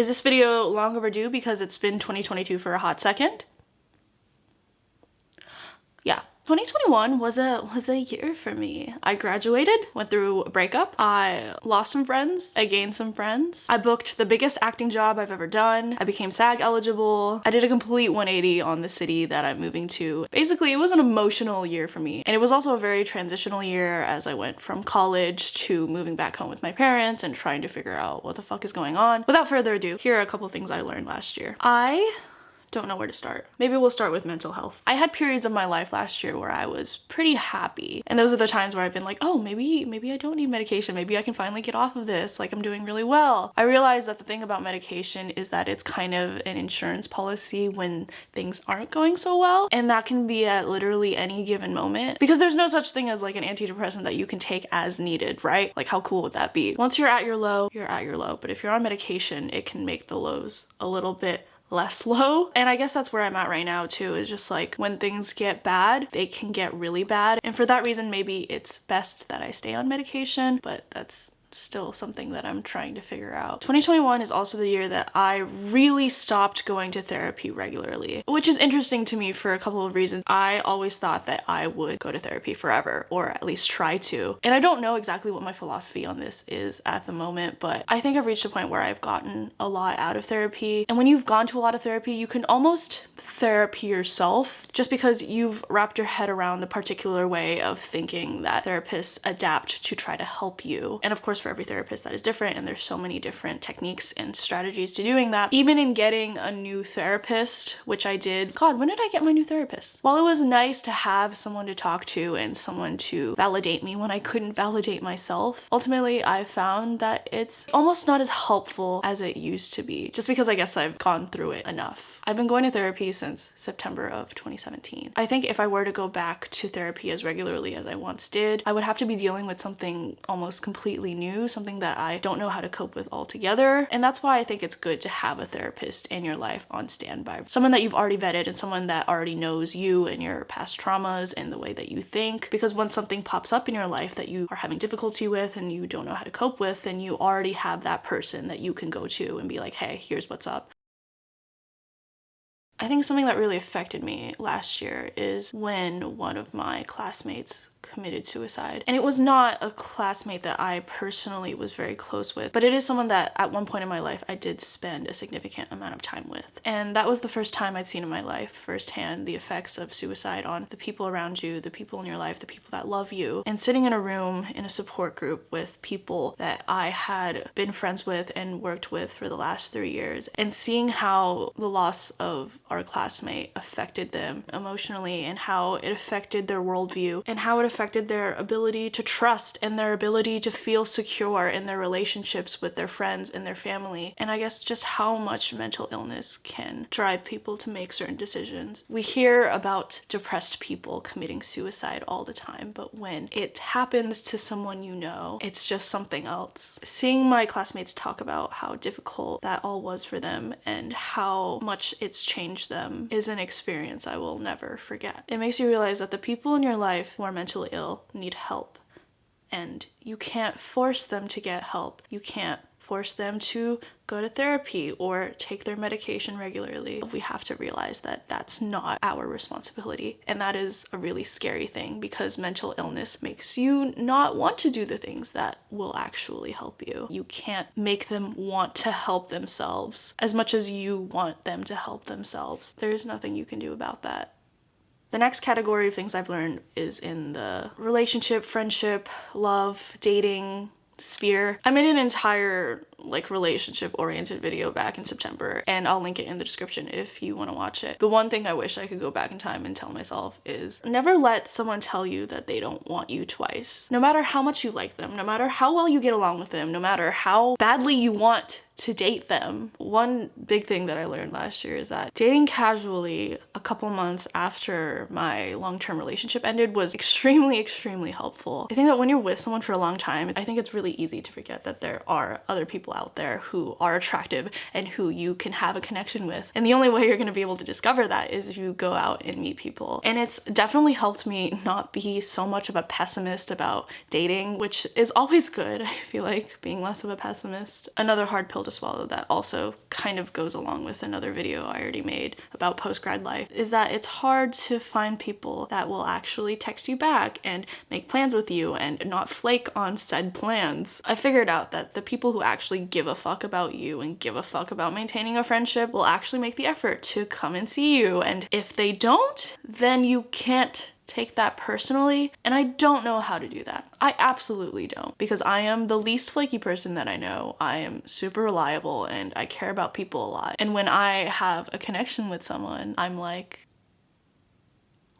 Is this video long overdue because it's been 2022 for a hot second? Yeah. 2021 was a year for me. I graduated, went through a breakup, I lost some friends, I gained some friends, I booked the biggest acting job I've ever done, I became SAG eligible, I did a complete 180 on the city that I'm moving to. Basically, it was an emotional year for me, and it was also a very transitional year as I went from college to moving back home with my parents and trying to figure out what the fuck is going on. Without further ado, here are a couple things I learned last year. I don't know where to start. Maybe we'll start with mental health. I had periods of my life last year where I was pretty happy. And those are the times where I've been like, oh, maybe I don't need medication. Maybe I can finally get off of this. Like, I'm doing really well. I realized that the thing about medication is that it's kind of an insurance policy when things aren't going so well. And that can be at literally any given moment, because there's no such thing as like an antidepressant that you can take as needed, right? Like, how cool would that be? Once you're at your low, you're at your low. But if you're on medication, it can make the lows a little bit less low. And I guess that's where I'm at right now too, is just like when things get bad, they can get really bad. And for that reason, maybe it's best that I stay on medication, but that's still something that I'm trying to figure out. 2021 is also the year that I really stopped going to therapy regularly, which is interesting to me for a couple of reasons. I always thought that I would go to therapy forever, or at least try to. And I don't know exactly what my philosophy on this is at the moment, but I think I've reached a point where I've gotten a lot out of therapy. And when you've gone to a lot of therapy, you can almost therapy yourself just because you've wrapped your head around the particular way of thinking that therapists adapt to try to help you. And of course, for every therapist that is different, and there's so many different techniques and strategies to doing that. Even in getting a new therapist, which I did, God, when did I get my new therapist? While it was nice to have someone to talk to and someone to validate me when I couldn't validate myself, ultimately I found that it's almost not as helpful as it used to be, just because I guess I've gone through it enough. I've been going to therapy since September of 2017. I think if I were to go back to therapy as regularly as I once did, I would have to be dealing with something almost completely new, something that I don't know how to cope with altogether. And that's why I think it's good to have a therapist in your life on standby. Someone that you've already vetted and someone that already knows you and your past traumas and the way that you think. Because when something pops up in your life that you are having difficulty with and you don't know how to cope with, then you already have that person that you can go to and be like, hey, here's what's up. I think something that really affected me last year is when one of my classmates committed suicide. And it was not a classmate that I personally was very close with, but it is someone that at one point in my life I did spend a significant amount of time with. And that was the first time I'd seen in my life firsthand the effects of suicide on the people around you, the people in your life, the people that love you. And sitting in a room in a support group with people that I had been friends with and worked with for the last 3 years, and seeing how the loss of our classmate affected them emotionally and how it affected their worldview and how it affected their ability to trust and their ability to feel secure in their relationships with their friends and their family. And I guess just how much mental illness can drive people to make certain decisions. We hear about depressed people committing suicide all the time, but when it happens to someone you know, it's just something else. Seeing my classmates talk about how difficult that all was for them and how much it's changed them is an experience I will never forget. It makes you realize that the people in your life who are mentally ill need help, and you can't force them to get help. You can't force them to go to therapy or take their medication regularly. We have to realize that that's not our responsibility, and that is a really scary thing because mental illness makes you not want to do the things that will actually help you. You can't make them want to help themselves as much as you want them to help themselves. There's nothing you can do about that. The next category of things I've learned is in the relationship, friendship, love, dating sphere. I made an entire relationship oriented video back in September, and I'll link it in the description if you want to watch it. The one thing I wish I could go back in time and tell myself is never let someone tell you that they don't want you twice. No matter how much you like them, no matter how well you get along with them, no matter how badly you want to date them. One big thing that I learned last year is that dating casually a couple months after my long-term relationship ended was extremely helpful. I think that when you're with someone for a long time, I think it's really easy to forget that there are other people out there who are attractive and who you can have a connection with. And the only way you're going to be able to discover that is if you go out and meet people. And it's definitely helped me not be so much of a pessimist about dating, which is always good. I feel like being less of a pessimist. Another hard pill to to swallow that also kind of goes along with another video I already made about post-grad life, is that it's hard to find people that will actually text you back and make plans with you and not flake on said plans. I figured out that the people who actually give a fuck about you and give a fuck about maintaining a friendship will actually make the effort to come and see you, and if they don't, then you can't take that personally, and I don't know how to do that. I absolutely don't, because I am the least flaky person that I know. I am super reliable and I care about people a lot. And when I have a connection with someone, I'm like,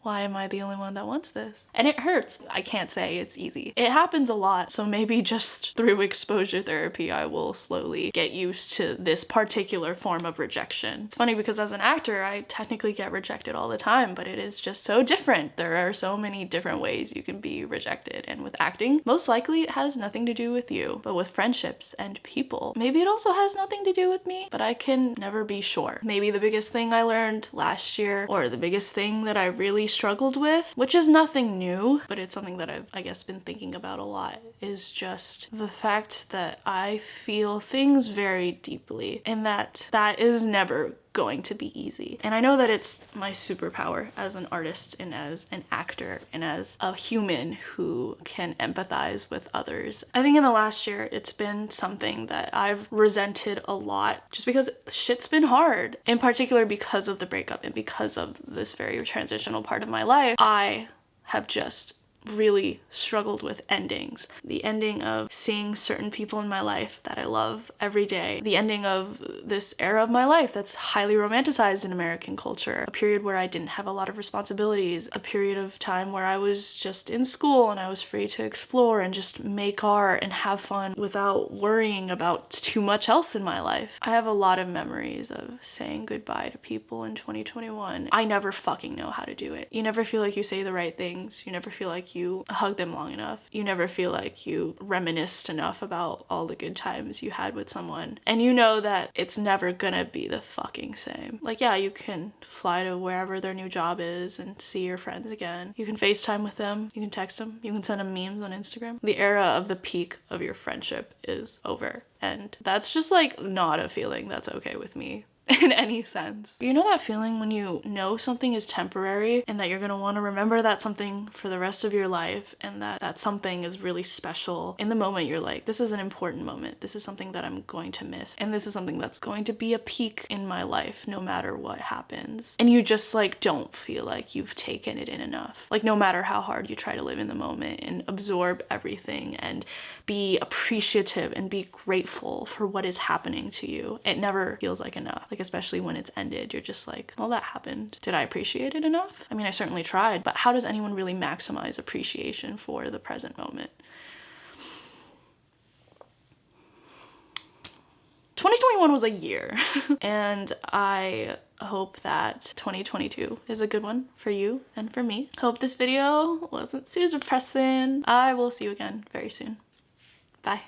why am I the only one that wants this? And it hurts. I can't say it's easy. It happens a lot, so maybe just through exposure therapy, I will slowly get used to this particular form of rejection. It's funny because as an actor, I technically get rejected all the time, but it is just so different. There are so many different ways you can be rejected, and with acting, most likely it has nothing to do with you, but with friendships and people, maybe it also has nothing to do with me, but I can never be sure. Maybe the biggest thing I learned last year, or the biggest thing that I really struggled with, which is nothing new, but it's something that I've, I guess, been thinking about a lot, is just the fact that I feel things very deeply, and that is never going to be easy. And I know that it's my superpower as an artist and as an actor and as a human who can empathize with others. I think in the last year, it's been something that I've resented a lot just because shit's been hard. In particular, because of the breakup and because of this very transitional part of my life, I have just really struggled with endings. The ending of seeing certain people in my life that I love every day. The ending of this era of my life that's highly romanticized in American culture. A period where I didn't have a lot of responsibilities. A period of time where I was just in school and I was free to explore and just make art and have fun without worrying about too much else in my life. I have a lot of memories of saying goodbye to people in 2021. I never fucking know how to do it. You never feel like you say the right things. You never feel like you hug them long enough. You never feel like you reminisced enough about all the good times you had with someone. And you know that it's never gonna be the fucking same. Like, yeah, you can fly to wherever their new job is and see your friends again. You can FaceTime with them. You can text them. You can send them memes on Instagram. The era of the peak of your friendship is over. And that's just like not a feeling that's okay with me in any sense. You know that feeling when you know something is temporary and that you're gonna want to remember that something for the rest of your life, and that something is really special. In the moment, you're like, this is an important moment. This is something that I'm going to miss. And this is something that's going to be a peak in my life no matter what happens. And you just like don't feel like you've taken it in enough. Like no matter how hard you try to live in the moment and absorb everything and be appreciative and be grateful for what is happening to you, it never feels like enough. Like especially when it's ended, you're just like, well, that happened. Did I appreciate it enough? I mean, I certainly tried, but how does anyone really maximize appreciation for the present moment? 2021 was a year and I hope that 2022 is a good one for you and for me. Hope this video wasn't super depressing. I will see you again very soon. Bye.